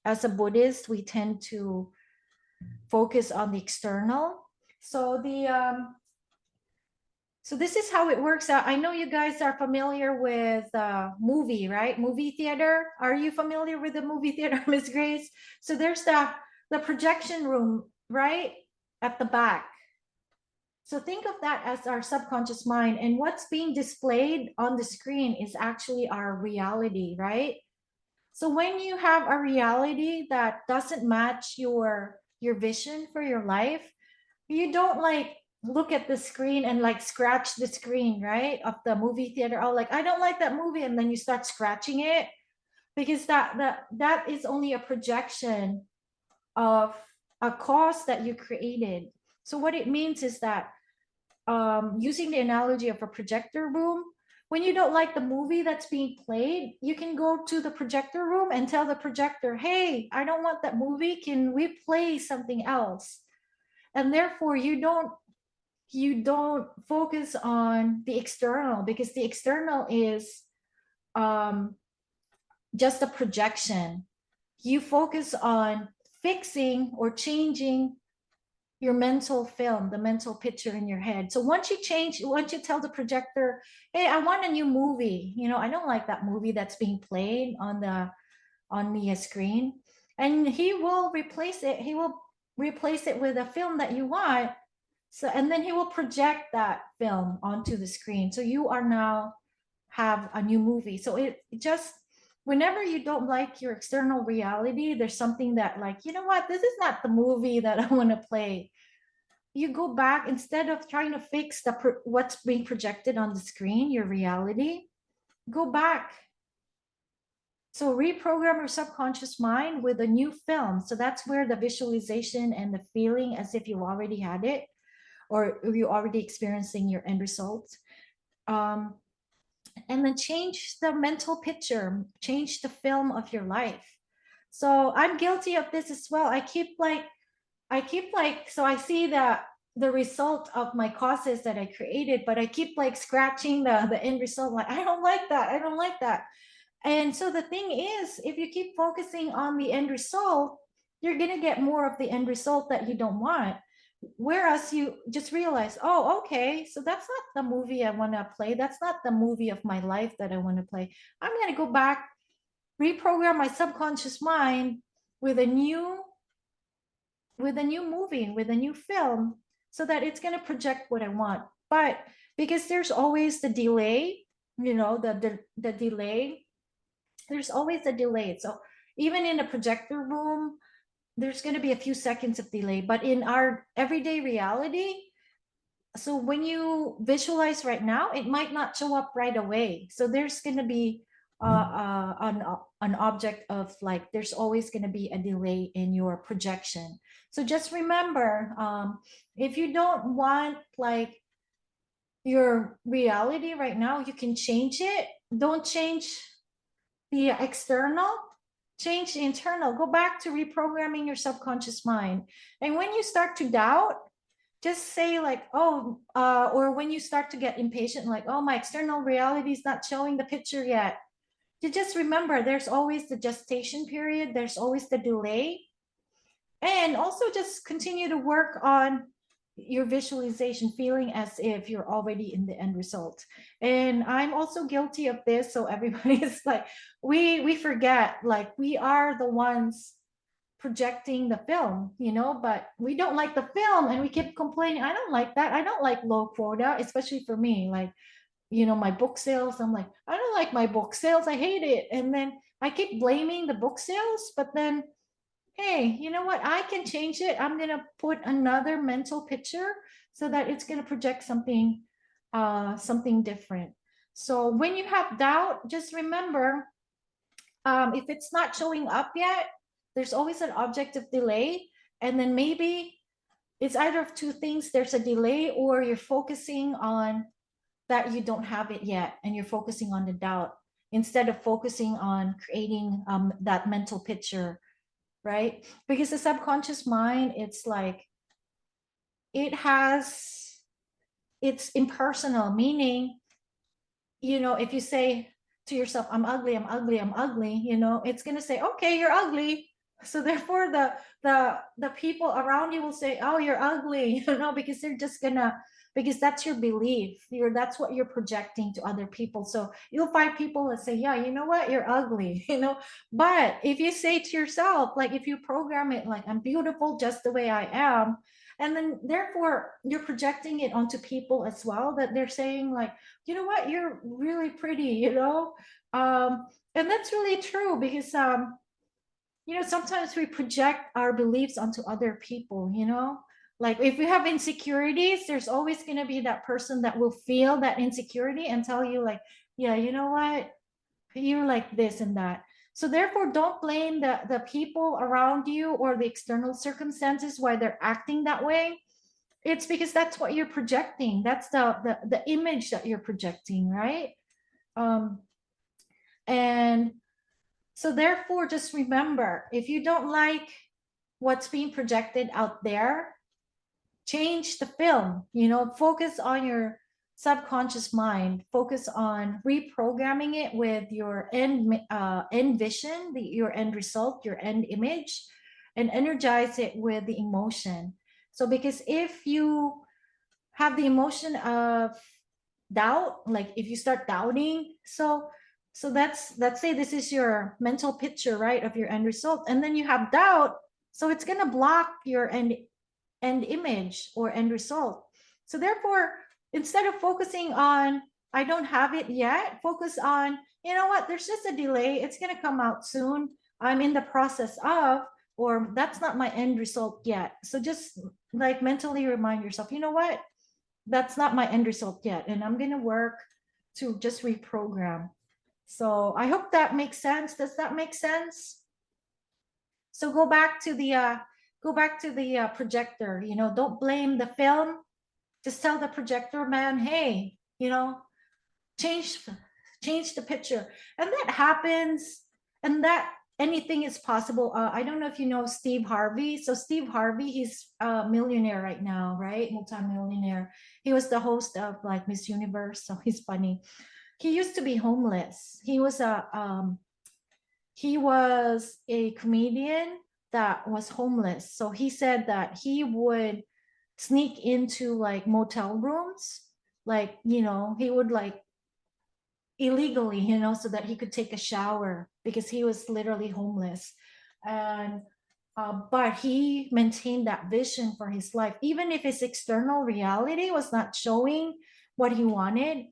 as a Buddhist, we tend to focus on the external. So this is how it works out. I know you guys are familiar with movie, right? Movie theater. Are you familiar with the movie theater, Miss Grace? So there's the projection room right at the back. So think of that as our subconscious mind, and what's being displayed on the screen is actually our reality, right? So when you have a reality that doesn't match your vision for your life, you don't like look at the screen and like scratch the screen, right? Of the movie theater. Oh, like, I don't like that movie, and then you start scratching it, because that is only a projection of a cause that you created. So what it means is that, using the analogy of a projector room, when you don't like the movie that's being played, you can go to the projector room and tell the projector, hey, I don't want that movie, can we play something else? And therefore you don't focus on the external, because the external is just a projection. You focus on fixing or changing your mental film, the mental picture in your head. So once you tell the projector, hey, I want a new movie, I don't like that movie that's being played on the screen, and he will replace it with a film that you want. So, and then he will project that film onto the screen, so you are now have a new movie. So it just, whenever you don't like your external reality, there's something that, like, you know what, this is not the movie that I want to play. You go back, instead of trying to fix what's being projected on the screen, your reality, go back. So reprogram your subconscious mind with a new film. So that's where the visualization and the feeling as if you already had it, or you're already experiencing your end result. And then change the mental picture, change the film of your life. So I'm guilty of this as well. I keep like, so I see the result of my causes that I created, but I keep like scratching the end result. Like, I don't like that. I don't like that. And so the thing is, if you keep focusing on the end result, you're going to get more of the end result that you don't want. Whereas you just realize, oh, okay, so that's not the movie I want to play. That's not the movie of my life that I want to play. I'm going to go back, reprogram my subconscious mind with a new movie, with a new film, so that it's going to project what I want. But because there's always the delay, the delay, there's always a delay. So even in a projector room, there's going to be a few seconds of delay. But in our everyday reality, so when you visualize right now, it might not show up right away. So there's going to be an object of like there's always going to be a delay in your projection. So just remember, if you don't want like your reality right now, you can change it. Don't change the external, change the internal. Go back to reprogramming your subconscious mind. And when you start to doubt, just say like, oh, or when you start to get impatient, like, oh, my external reality is not showing the picture yet. You just remember there's always the gestation period, there's always the delay. And also just continue to work on your visualization, feeling as if you're already in the end result. And I'm also guilty of this. So everybody is like, we forget, like we are the ones projecting the film, but we don't like the film and we keep complaining. I don't like that. I don't like low quota, especially for me. Like, my book sales, I'm like, I don't like my book sales, I hate it. And then I keep blaming the book sales, but then, hey, you know what, I can change it. I'm going to put another mental picture so that it's going to project something different. So when you have doubt, just remember, if it's not showing up yet, there's always an object of delay. And then maybe it's either of two things: there's a delay, or you're focusing on that you don't have it yet, and you're focusing on the doubt instead of focusing on creating that mental picture, right? Because the subconscious mind, it's like it's impersonal, meaning, if you say to yourself, I'm ugly, I'm ugly, I'm ugly, it's going to say, okay, you're ugly. So therefore the people around you will say, oh, you're ugly, because they're just gonna, because that's your belief, that's what you're projecting to other people. So you'll find people that say, yeah, you know what, you're ugly. But if you say to yourself, like if you program it like, I'm beautiful just the way I am, and then therefore you're projecting it onto people as well, that they're saying like, you know what, you're really pretty, and that's really true, because sometimes we project our beliefs onto other people, like if we have insecurities, there's always going to be that person that will feel that insecurity and tell you like, yeah, you know what, you're like this and that. So therefore don't blame the people around you or the external circumstances why they're acting that way. It's because that's what you're projecting. That's the image that you're projecting, right? um and so therefore just remember, if you don't like what's being projected out there, change the film, focus on your subconscious mind, focus on reprogramming it with your end vision, your end result, your end image, and energize it with the emotion. So because if you have the emotion of doubt, like if you start doubting, so let's say this is your mental picture, right, of your end result, and then you have doubt, so it's going to block your end image or end result. So therefore, instead of focusing on, I don't have it yet, focus on, you know what, there's just a delay, it's going to come out soon, I'm in the process of, or that's not my end result yet. So just like mentally remind yourself, you know what, that's not my end result yet, and I'm going to work to just reprogram. So I hope that makes sense. Does that make sense? So go back to the projector. Don't blame the film. Just tell the projector man, hey, change change the picture, and that happens, and that anything is possible. I don't know if you know Steve Harvey. So Steve Harvey, he's a millionaire right now, right? Multi-millionaire. He was the host of like Miss Universe, so he's funny. He used to be homeless. He was a comedian that was homeless. So he said that he would sneak into like motel rooms, like, he would like illegally, so that he could take a shower because he was literally homeless. And but he maintained that vision for his life, even if his external reality was not showing what he wanted.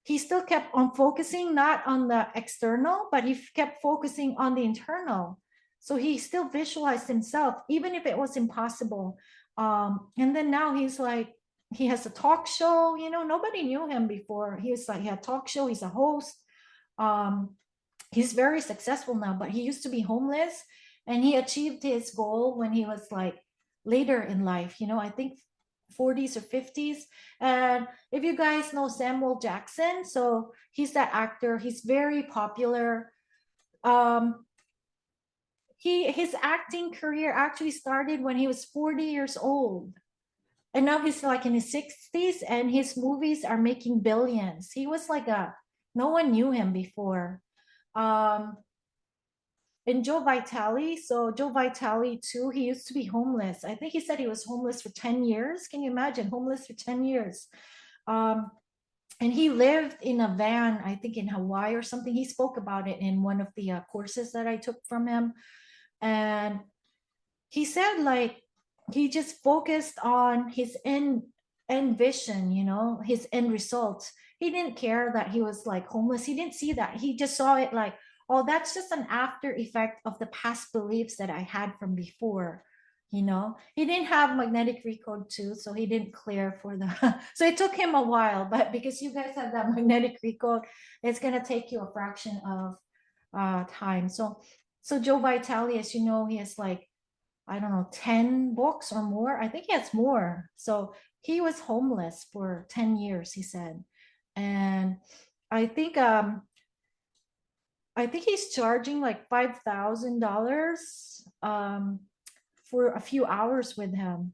He still kept on focusing not on the external, but he kept focusing on the internal. So he still visualized himself, even if it was impossible. And then now he's like, he has a talk show. Nobody knew him before. He was like, he had a talk show. He's a host. He's very successful now, but he used to be homeless, and he achieved his goal when he was like later in life, I think 40s or 50s. And if you guys know Samuel Jackson, so he's that actor, he's very popular. um his acting career actually started when he was 40 years old, and now he's like in his 60s, and his movies are making billions. He was like a no one knew him before. um and Joe Vitale, so Joe Vitale too, he used to be homeless. I think he said he was homeless for 10 years. Can you imagine, homeless for 10 years? um and he lived in a van, I think in Hawaii or something. He spoke about it in one of the courses that I took from him. And he said like he just focused on his end vision, his end results. He didn't care that he was like homeless. He didn't see that. He just saw it like, oh, that's just an after effect of the past beliefs that I had from before. He didn't have magnetic recode too, so he didn't clear for the so it took him a while, but because you guys have that magnetic recode, it's going to take you a fraction of time. So Joe Vitale, as you know, he has like, I don't know, 10 books or more. I think he has more. So he was homeless for 10 years, he said. And I think he's charging like $5,000 for a few hours with him.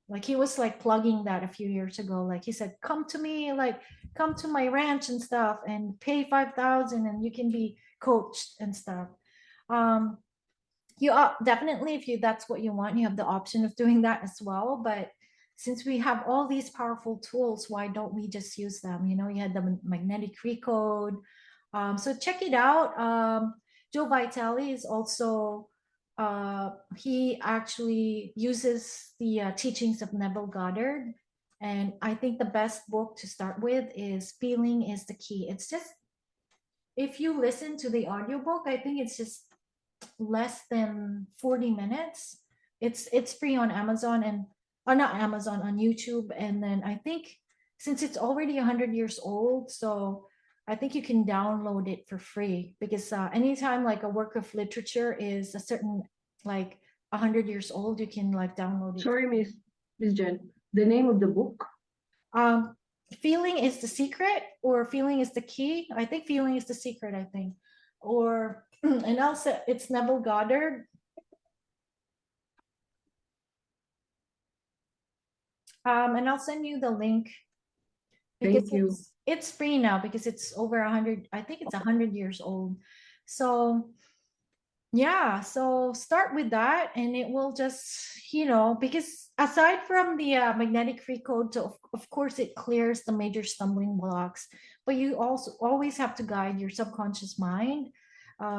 Like he was like plugging that a few years ago. Like he said, come to me, like come to my ranch and stuff and pay 5,000 and you can be coached and stuff. Um, you are definitely, if you that's what you want, you have the option of doing that as well. But since we have all these powerful tools, why don't we just use them? You had the magnetic recode. So check it out. Joe Vitale is also he actually uses the teachings of Neville Goddard. And I think the best book to start with is Feeling is the Key. It's just, if you listen to the audiobook, I think it's just less than 40 minutes. It's free on Amazon, and not Amazon, on YouTube. And then I think since it's already 100 years old, so I think you can download it for free, because anytime like a work of literature is a certain like 100 years old, you can like download it. Sorry, Miss Jen. The name of the book? um Feeling is the secret, or Feeling is the key. I think Feeling is the secret, I think. Or and also it's Neville Goddard. And I'll send you the link, because Thank you. it's free now, because it's over 100. I think it's 100 years old. So yeah, so start with that, and it will just, because aside from the magnetic free code, so of course it clears the major stumbling blocks, but you also always have to guide your subconscious mind,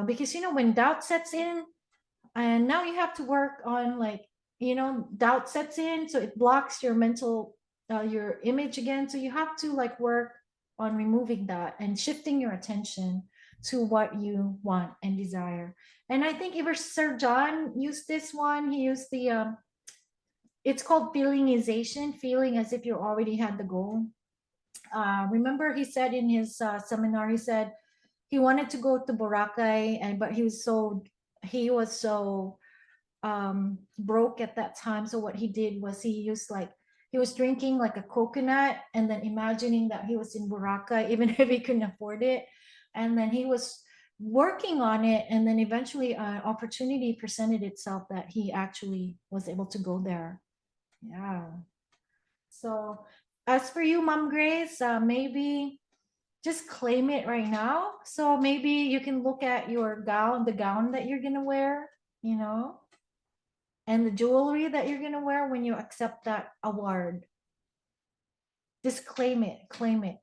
because when doubt sets in, and now you have to work on like, doubt sets in, so it blocks your mental your image again. So you have to like work on removing that and shifting your attention to what you want and desire. And I think even Sir John used this one. He used the it's called feelingization, feeling as if you already had the goal. Remember he said in his seminar, he said he wanted to go to Boracay, and but he was so broke at that time. So what he did was he was drinking like a coconut, and then imagining that he was in Boracay, even if he couldn't afford it. And then he was working on it, and then eventually an opportunity presented itself that he actually was able to go there. Yeah. So as for you, Mom Grace, maybe just claim it right now. So maybe you can look at your gown, the gown that you're gonna wear, you know, and the jewelry that you're gonna wear when you accept that award. Just claim it.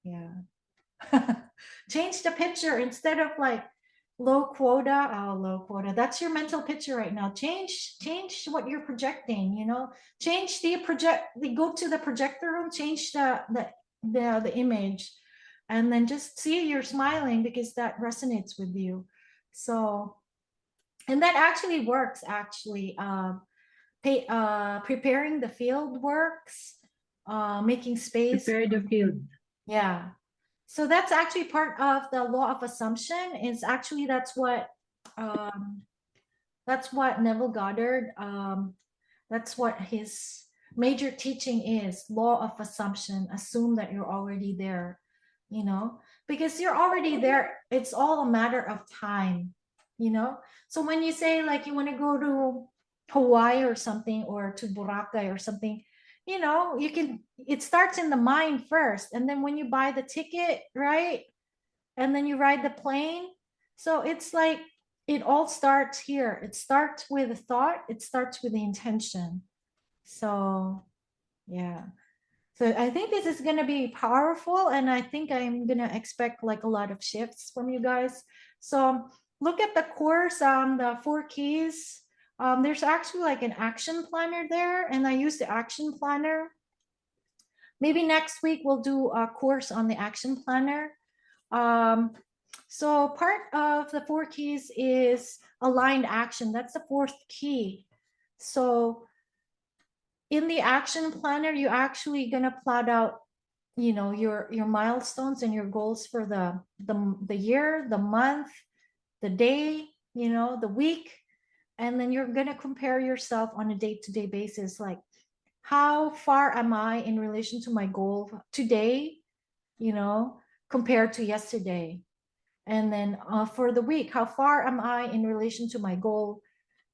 Yeah. Change the picture instead of like low quota. Oh, low quota. That's your mental picture right now. Change what you're projecting, Change the project, go to the projector room, change the image, and then just see you're smiling because that resonates with you. So, and that actually works actually. Preparing the field works, making space. Prepare the field. Yeah. So that's actually part of the law of assumption. Is actually um, that's what Neville Goddard, that's what his major teaching is, law of assumption. Assume that you're already there, because you're already there. It's all a matter of time, so when you say like you want to go to Hawaii or something, or to Boracay or something, it starts in the mind first, and then when you buy the ticket, right, and then you ride the plane. So it's like it all starts here. It starts with a thought, it starts with the intention. So yeah, so I think this is going to be powerful, and I think I'm going to expect like a lot of shifts from you guys. So look at the course, the 4 keys. There's actually like an action planner there, and I use the action planner. Maybe next week we'll do a course on the action planner. So part of the 4 keys is aligned action. That's the 4th key. So in the action planner, you actually gonna plot out, your milestones and your goals for the year, the month, the day, the week, and then you're gonna compare yourself on a day-to-day basis, like how far am I in relation to my goal today, compared to yesterday. And then for the week, how far am I in relation to my goal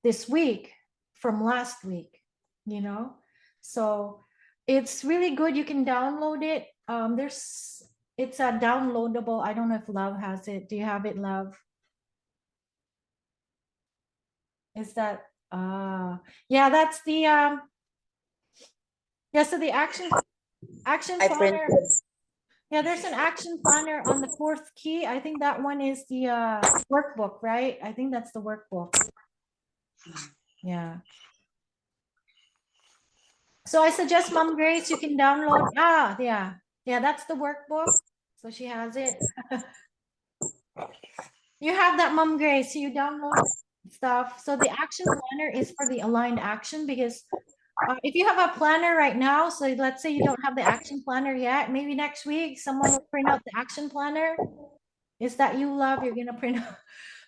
this week from last week, so it's really good. You can download it. It's a downloadable. I don't know if Love has it. Do you have it, Love? Is that yeah, that's the yeah, so the action I planner. printed. Yeah, there's an action planner on the 4th key. I think that one is the workbook, right? I think that's the workbook. Yeah. So I suggest Mom Grace, you can download. Yeah, that's the workbook. So she has it. You have that, Mom Grace. So you download stuff. So the action planner is for the aligned action, because if you have a planner right now, so let's say you don't have the action planner yet, maybe next week someone will print out the action planner. Is that you, Love? You're gonna print out.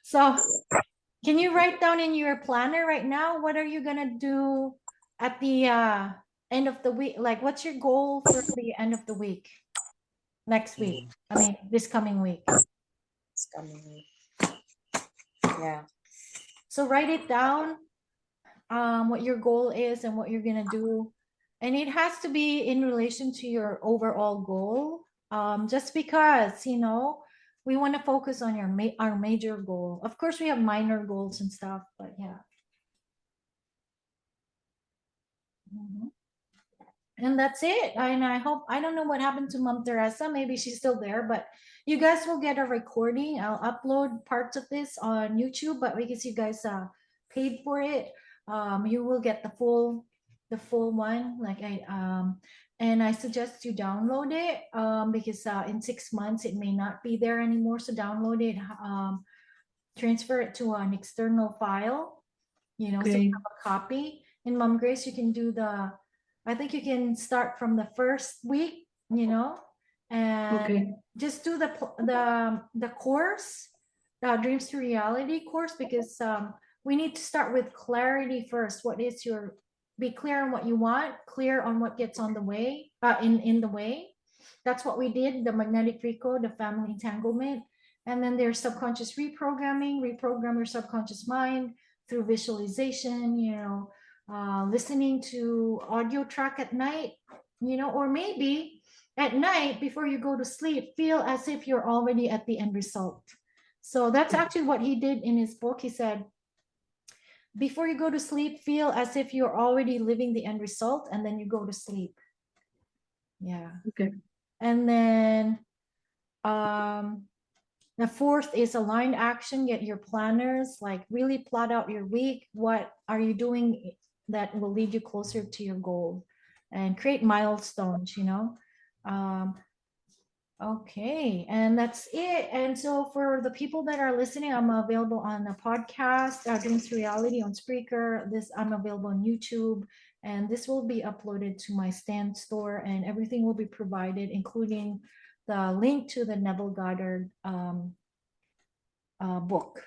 So can you write down in your planner right now, what are you gonna do at the end of the week? Like, what's your goal for the end of the week? Next week. I mean, this coming week. It's coming. Yeah. So write it down, what your goal is and what you're gonna do. And it has to be in relation to your overall goal. Just because, we want to focus on our major goal. Of course, we have minor goals and stuff, but yeah. Mhm. And that's it. And I hope, I don't know what happened to Mom Teresa. Maybe she's still there, but you guys will get a recording. I'll upload parts of this on YouTube, but because you guys paid for it, you will get the full one. Like and I suggest you download it, because in 6 months it may not be there anymore. So download it, transfer it to an external file, so you have a copy. And Mom Grace, you can do I think you can start from the first week, and just do the course, the Dreams to Reality course, because we need to start with clarity first. Be clear on what you want, clear on what gets on the way, in the way. That's what we did, the magnetic recode, the family entanglement. And then there's subconscious reprogram your subconscious mind through visualization, listening to audio track at night, or maybe at night before you go to sleep, feel as if you're already at the end result. So that's actually what he did in his book. He said, before you go to sleep, feel as if you're already living the end result, and then you go to sleep. Yeah. Okay. And then the 4th is aligned action. Get your planners, like really plot out your week. What are you doing that will lead you closer to your goal, and create milestones, okay, and that's it. And so for the people that are listening, I'm available on a podcast, Dreams to Reality, on Spreaker. I'm available on YouTube, and this will be uploaded to my stand store, and everything will be provided, including the link to the Neville Goddard book.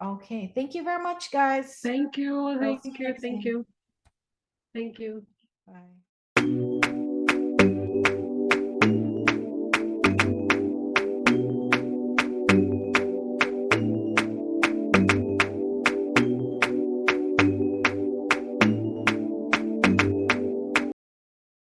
Okay, thank you very much, guys. Thank you, I'll thank see you, next thank time. you. Thank you. Bye.